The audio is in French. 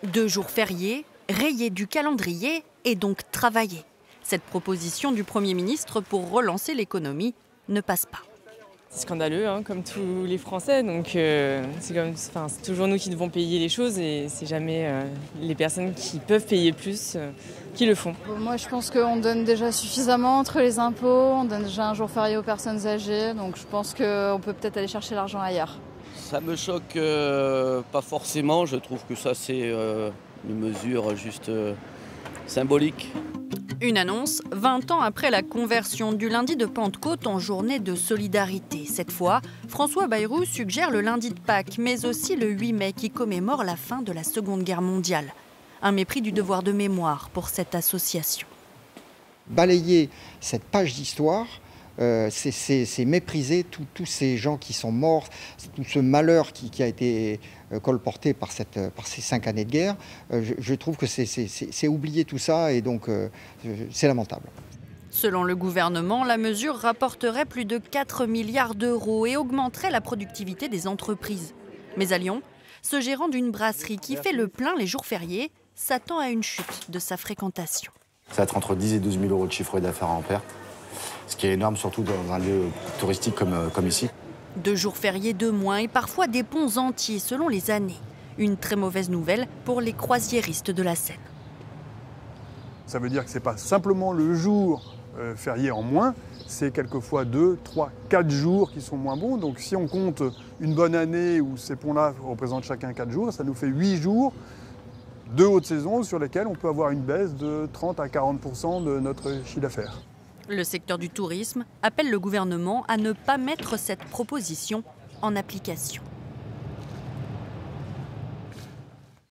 2 jours fériés, rayés du calendrier et donc travaillés. Cette proposition du Premier ministre pour relancer l'économie ne passe pas. C'est scandaleux, hein, comme tous les Français, donc c'est toujours nous qui devons payer les choses et c'est jamais les personnes qui peuvent payer plus qui le font. Moi je pense qu'on donne déjà suffisamment entre les impôts, on donne déjà un jour férié aux personnes âgées, donc je pense qu'on peut peut-être aller chercher l'argent ailleurs. Ça me choque pas forcément, je trouve que ça c'est une mesure juste symbolique. Une annonce 20 ans après la conversion du lundi de Pentecôte en journée de solidarité. Cette fois, François Bayrou suggère le lundi de Pâques, mais aussi le 8 mai qui commémore la fin de la Seconde Guerre mondiale. Un mépris du devoir de mémoire pour cette association. Balayer cette page d'histoire, c'est mépriser tous ces gens qui sont morts, tout ce malheur qui a été colporté par ces 5 années de guerre. Je trouve que c'est oublier tout ça et donc c'est lamentable. Selon le gouvernement, la mesure rapporterait plus de 4 milliards d'euros et augmenterait la productivité des entreprises. Mais à Lyon, ce gérant d'une brasserie qui fait le plein les jours fériés s'attend à une chute de sa fréquentation. Ça va être entre 10 et 12 000 euros de chiffre d'affaires en perte. Ce qui est énorme, surtout dans un lieu touristique comme ici. 2 jours fériés de moins et parfois des ponts entiers selon les années. Une très mauvaise nouvelle pour les croisiéristes de la Seine. Ça veut dire que ce n'est pas simplement le jour férié en moins, c'est quelquefois 2, 3, 4 jours qui sont moins bons. Donc si on compte une bonne année où ces ponts-là représentent chacun 4 jours, ça nous fait 8 jours de haute saison sur lesquels on peut avoir une baisse de 30 à 40% de notre chiffre d'affaires. Le secteur du tourisme appelle le gouvernement à ne pas mettre cette proposition en application.